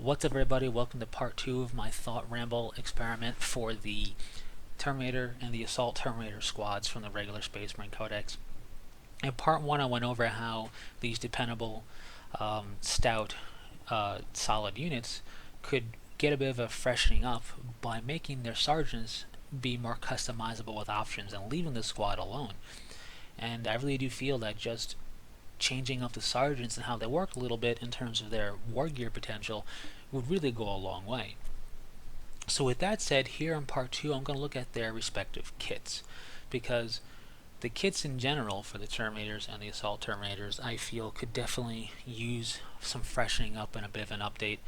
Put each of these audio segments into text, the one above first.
What's up, everybody? Welcome to part 2 of my thought ramble experiment for the Terminator and the Assault Terminator squads from the regular Space Marine Codex. In part 1, I went over how these dependable, stout, solid units could get a bit of a freshening up by making their sergeants be more customizable with options and leaving the squad alone. And I really do feel that just changing up the sergeants and how they work a little bit in terms of their war gear potential would really go a long way. So with that said, here in part 2 I'm going to look at their respective kits, because the kits in general for the Terminators and the Assault Terminators I feel could definitely use some freshening up and a bit of an update,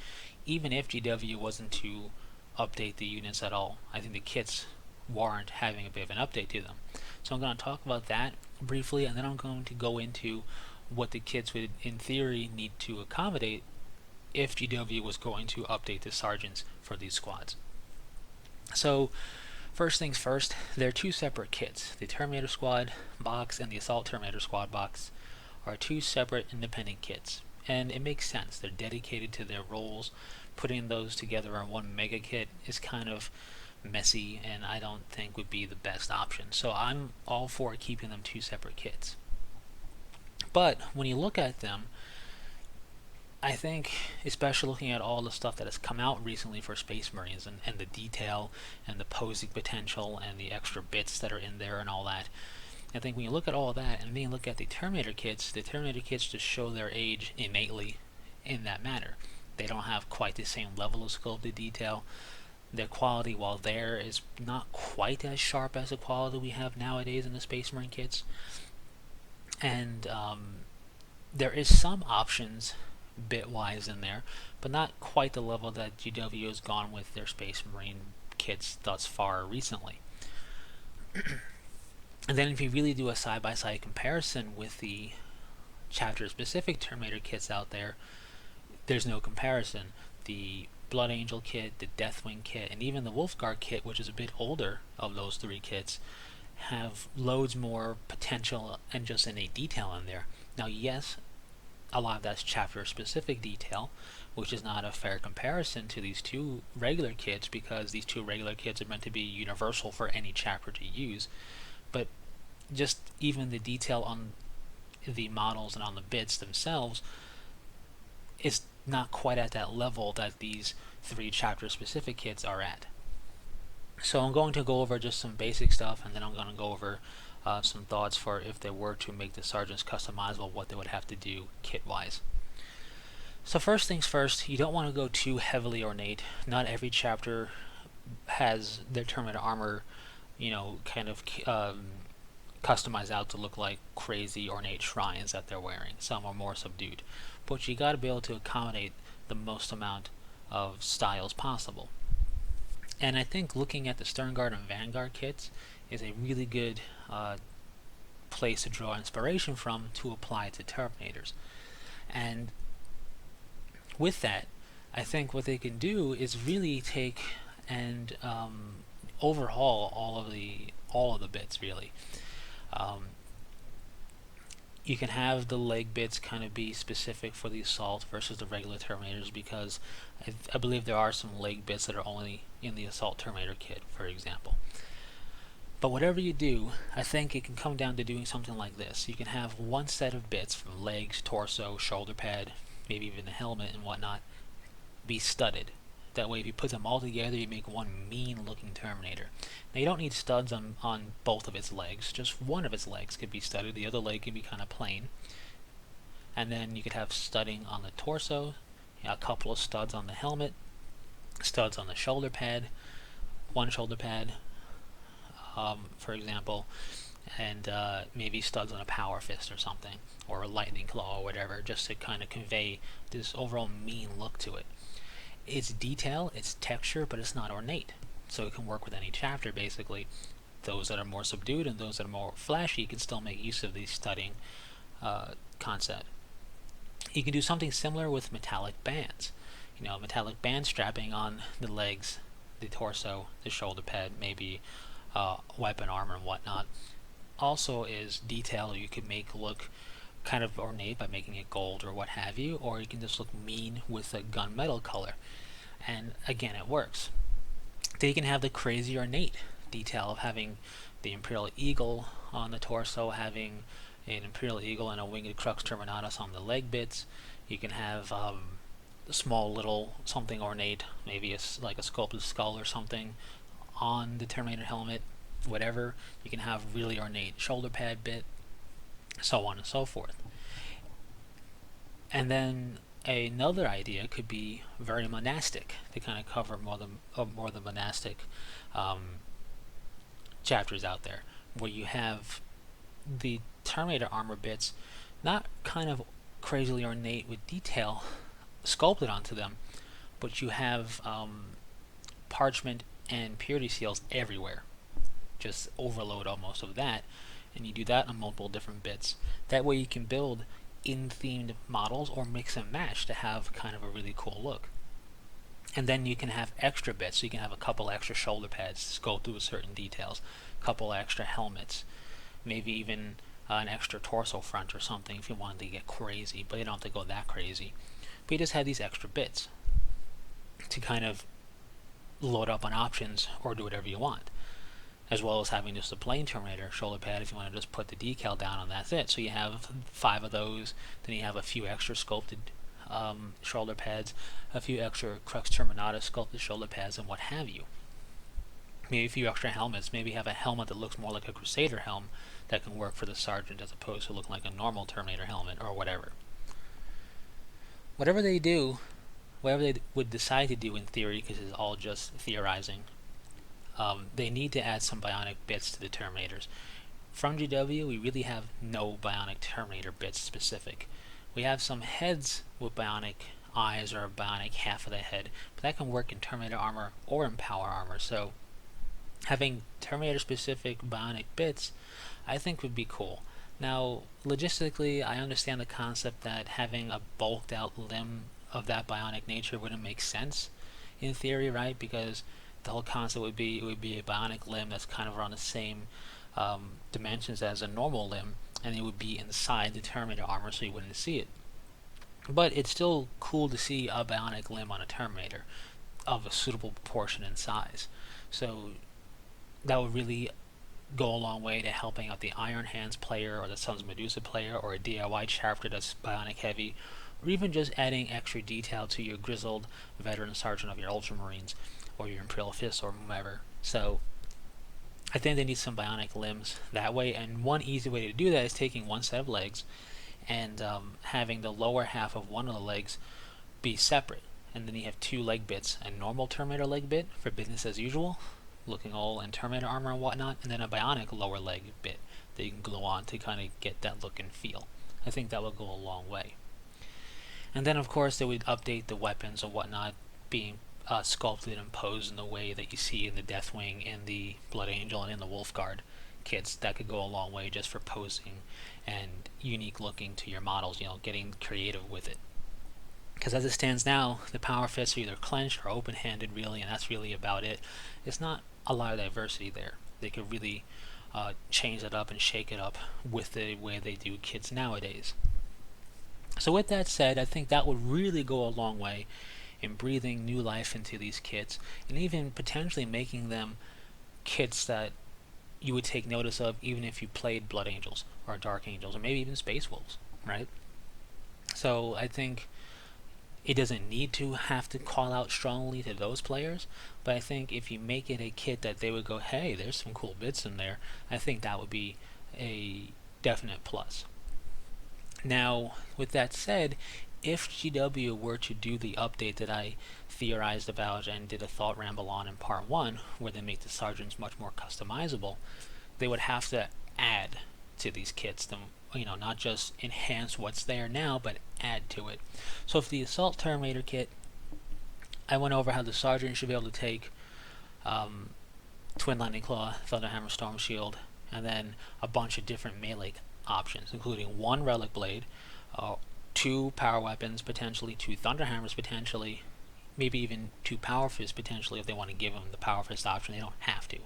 even if GW wasn't to update the units at all. I think the kits warrant having a bit of an update to them. So I'm going to talk about that briefly, and then I'm going to go into what the kits would in theory need to accommodate if GW was going to update the sergeants for these squads. So first things first, there are two separate kits. The Terminator squad box and the Assault Terminator squad box are two separate independent kits, and it makes sense. They're dedicated to their roles. Putting those together in one mega kit is kind of messy, and I don't think would be the best option. So I'm all for keeping them two separate kits. But when you look at them, I think, especially looking at all the stuff that has come out recently for Space Marines and the detail and the posing potential and the extra bits that are in there and all that, I think when you look at all of that and then you look at the Terminator kits just show their age innately in that manner. They don't have quite the same level of sculpted detail. Their quality, while there, is not quite as sharp as the quality we have nowadays in the Space Marine kits. And there is some options bit-wise in there, but not quite the level that GW has gone with their Space Marine kits thus far recently. And then if you really do a side-by-side comparison with the chapter-specific Terminator kits out there, there's no comparison. The Blood Angel kit, the Deathwing kit, and even the Wolfguard kit, which is a bit older of those three kits, have loads more potential and just innate detail in there. Now, yes, a lot of that's chapter specific detail, which is not a fair comparison to these two regular kits, because these two regular kits are meant to be universal for any chapter to use. But just even the detail on the models and on the bits themselves is not quite at that level that these three chapter specific kits are at. So I'm going to go over just some basic stuff, and then I'm going to go over some thoughts for if they were to make the sergeants customizable, what they would have to do kit-wise. So first things first, you don't want to go too heavily ornate. Not every chapter has their Terminator armor, kind of customized out to look like crazy ornate shrines that they're wearing. Some are more subdued. But you got to be able to accommodate the most amount of styles possible. And I think looking at the Sternguard and Vanguard kits is a really good place to draw inspiration from to apply to Terminators. And with that, I think what they can do is really take and overhaul all of the bits, really. You can have the leg bits kind of be specific for the Assault versus the regular Terminators, because I believe there are some leg bits that are only in the Assault Terminator kit, for example. But whatever you do, I think it can come down to doing something like this. You can have one set of bits from legs, torso, shoulder pad, maybe even the helmet and whatnot, be studded. That way, if you put them all together, you make one mean-looking Terminator. Now, you don't need studs on both of its legs. Just one of its legs could be studded. The other leg can be kind of plain. And then you could have studding on the torso, a couple of studs on the helmet, studs on the shoulder pad, one shoulder pad, for example, and maybe studs on a power fist or something, or a lightning claw or whatever, just to kind of convey this overall mean look to it. It's detail, it's texture, but it's not ornate, so it can work with any chapter basically. Those that are more subdued and those that are more flashy can still make use of the studding concept. You can do something similar with metallic bands. Metallic band strapping on the legs, the torso, the shoulder pad, maybe weapon armor and whatnot. Also is detail you could make look kind of ornate by making it gold or what have you, or you can just look mean with a gunmetal color. And again, it works. Then you can have the crazy ornate detail of having the Imperial Eagle on the torso, having an Imperial Eagle and a winged Crux Terminatus on the leg bits. You can have a small little something ornate, maybe like a sculpted skull or something on the Terminator helmet, whatever. You can have really ornate shoulder pad bit, so on and so forth. And then another idea could be very monastic to kind of cover more the monastic chapters out there, where you have the Terminator armor bits not kind of crazily ornate with detail sculpted onto them, but you have parchment and purity seals everywhere, just overload almost of that, and you do that on multiple different bits. That way you can build in-themed models or mix and match to have kind of a really cool look. And then you can have extra bits, so you can have a couple extra shoulder pads sculpted with certain details, a couple extra helmets, maybe even an extra torso front or something if you wanted to get crazy, but you don't have to go that crazy. But you just have these extra bits to kind of load up on options or do whatever you want, as well as having just a plain Terminator shoulder pad if you want to just put the decal down and that's it. So you have 5 of those, then you have a few extra sculpted shoulder pads, a few extra Crux Terminatus sculpted shoulder pads, and what have you. Maybe a few extra helmets, maybe have a helmet that looks more like a Crusader helm that can work for the Sergeant as opposed to looking like a normal Terminator helmet or whatever. Whatever they do, whatever they would decide to do in theory, because it's all just theorizing, they need to add some bionic bits to the Terminators. From GW, we really have no bionic Terminator bits specific. We have some heads with bionic eyes or a bionic half of the head, but that can work in Terminator armor or in power armor, so having Terminator specific bionic bits I think would be cool. Now, logistically, I understand the concept that having a bulked out limb of that bionic nature wouldn't make sense in theory, right? Because the whole concept would be a bionic limb that's kind of around the same dimensions as a normal limb, and it would be inside the Terminator armor so you wouldn't see it. But it's still cool to see a bionic limb on a Terminator of a suitable proportion and size. So that would really go a long way to helping out the Iron Hands player or the Sons of Medusa player or a DIY chapter that's bionic heavy, or even just adding extra detail to your grizzled veteran sergeant of your Ultramarines or your Imperial Fists or whomever. So I think they need some bionic limbs that way, and one easy way to do that is taking one set of legs and having the lower half of one of the legs be separate, and then you have 2 leg bits, a normal Terminator leg bit for business as usual, looking all in Terminator armor and whatnot, and then a bionic lower leg bit that you can glue on to kind of get that look and feel. I think that would go a long way. And then of course they would update the weapons and whatnot being sculpted and posed in the way that you see in the Deathwing, in the Blood Angel, and in the Wolfguard kits. That could go a long way just for posing and unique looking to your models, getting creative with it. Because as it stands now, the power fists are either clenched or open-handed really, and that's really about it. It's not a lot of diversity there. They could really change it up and shake it up with the way they do kits nowadays. So with that said, I think that would really go a long way in breathing new life into these kits, and even potentially making them kits that you would take notice of even if you played Blood Angels or Dark Angels or maybe even Space Wolves, right? So I think it doesn't need to have to call out strongly to those players, but I think if you make it a kit that they would go, hey, there's some cool bits in there, I think that would be a definite plus. Now, with that said, if GW were to do the update that I theorized about and did a thought ramble on in part 1, where they make the sergeants much more customizable, they would have to add to these kits, not just enhance what's there now, but add to it. So if the Assault Terminator kit, I went over how the sergeant should be able to take Twin Lightning Claw, Thunderhammer, Storm Shield, and then a bunch of different melee options, including 1 Relic Blade, 2 power weapons potentially, 2 Thunderhammers potentially, maybe even 2 Power Fists potentially if they want to give them the Power Fist option. They don't have to.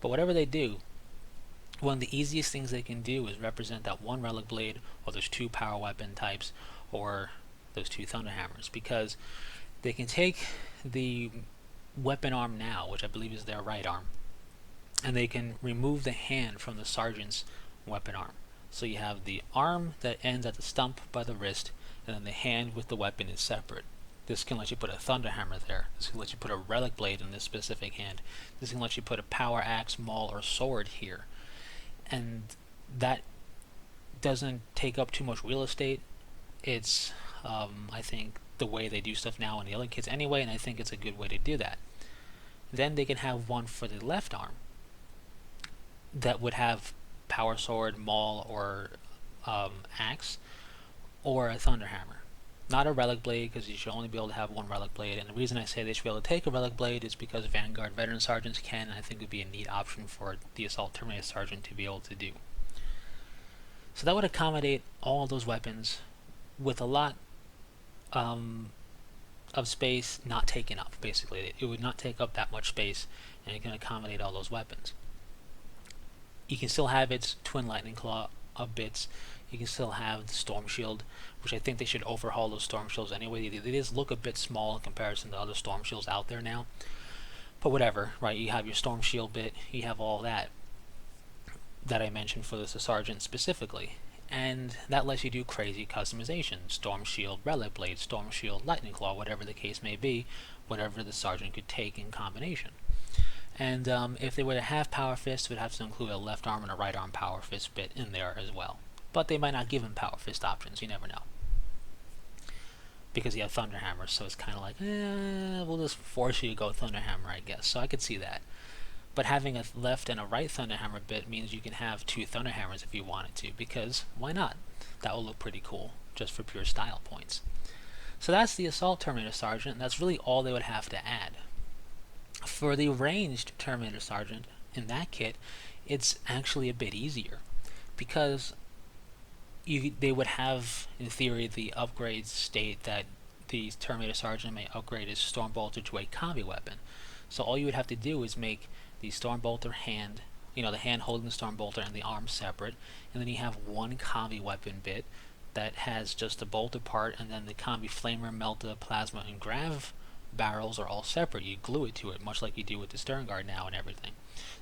But whatever they do, one of the easiest things they can do is represent that one relic blade, or those two power weapon types, or those two thunder hammers, because they can take the weapon arm now, which I believe is their right arm, and they can remove the hand from the sergeant's weapon arm. So you have the arm that ends at the stump by the wrist, and then the hand with the weapon is separate. This can let you put a thunder hammer there. This can let you put a relic blade in this specific hand. This can let you put a power axe, maul, or sword here. And that doesn't take up too much real estate. It's, I think, the way they do stuff now in the other kits anyway, and I think it's a good way to do that. Then they can have one for the left arm that would have power sword, maul, or axe, or a thunder hammer. Not a relic blade, because you should only be able to have one relic blade, and the reason I say they should be able to take a relic blade is because Vanguard veteran sergeants can, and I think it would be a neat option for the Assault Terminator sergeant to be able to do. So that would accommodate all of those weapons with a lot of space not taken up, basically. It would not take up that much space, and it can accommodate all those weapons. You can still have its twin lightning claw bits. You can still have the storm shield, which I think they should overhaul those storm shields anyway. They just look a bit small in comparison to other storm shields out there now. But whatever, right? You have your storm shield bit, you have all that I mentioned for the sergeant specifically. And that lets you do crazy customization. Storm shield, relic blade, storm shield, lightning claw, whatever the case may be, whatever the sergeant could take in combination. And if they were to have power fist, it would have to include a left arm and a right arm power fist bit in there as well. But they might not give him power fist options, you never know. Because you have thunder hammers, so it's kind of like, we'll just force you to go thunder hammer, I guess. So I could see that. But having a left and a right thunder hammer bit means you can have two thunder hammers if you wanted to, because why not? That will look pretty cool, just for pure style points. So that's the Assault Terminator Sergeant, and that's really all they would have to add. For the ranged Terminator Sergeant, in that kit, it's actually a bit easier, because they would have, in theory, the upgrades state that the Terminator Sergeant may upgrade his Stormbolter to a combi weapon. So all you would have to do is make the Stormbolter hand, the hand holding the Stormbolter and the arm separate, and then you have one combi weapon bit that has just the bolter part, and then the combi flamer, melta, plasma, and grav barrels are all separate. You glue it to it, much like you do with the stern guard now and everything.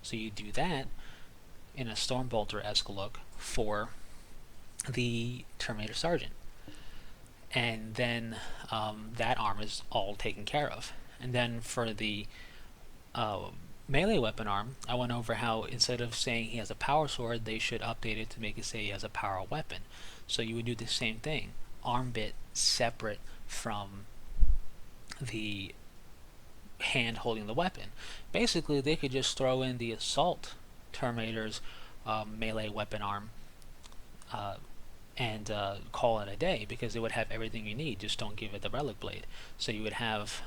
So you do that in a Stormbolter-esque look for the Terminator Sergeant, and then that arm is all taken care of. And then for the melee weapon arm, I went over how instead of saying he has a power sword, they should update it to make it say he has a power weapon. So you would do the same thing, arm bit separate from the hand holding the weapon. Basically, they could just throw in the Assault Terminator's melee weapon arm and call it a day, because it would have everything you need, just don't give it the relic blade. So you would have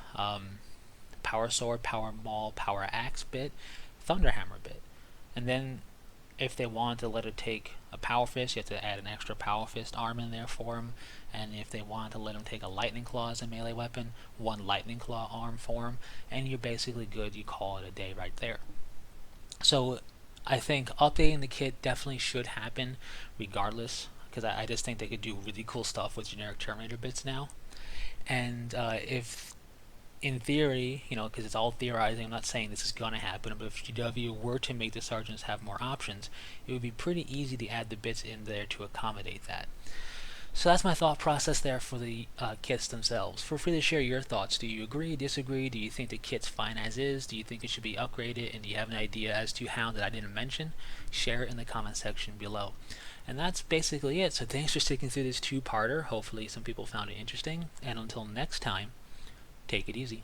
power sword, power maul, power axe bit, thunder hammer bit. And then if they want to let it take a power fist, you have to add an extra power fist arm in there for him. And if they want to let him take a lightning claw as a melee weapon, one lightning claw arm for him, and you're basically good. You call it a day right there. So I think updating the kit definitely should happen regardless, because I just think they could do really cool stuff with generic Terminator bits now. And if, in theory, because it's all theorizing, I'm not saying this is going to happen, but if GW were to make the sergeants have more options, it would be pretty easy to add the bits in there to accommodate that. So that's my thought process there for the kits themselves. Feel free to share your thoughts. Do you agree, disagree? Do you think the kit's fine as is? Do you think it should be upgraded? And do you have an idea as to how that I didn't mention? Share it in the comment section below. And that's basically it. So thanks for sticking through this two-parter. Hopefully some people found it interesting. And until next time, take it easy.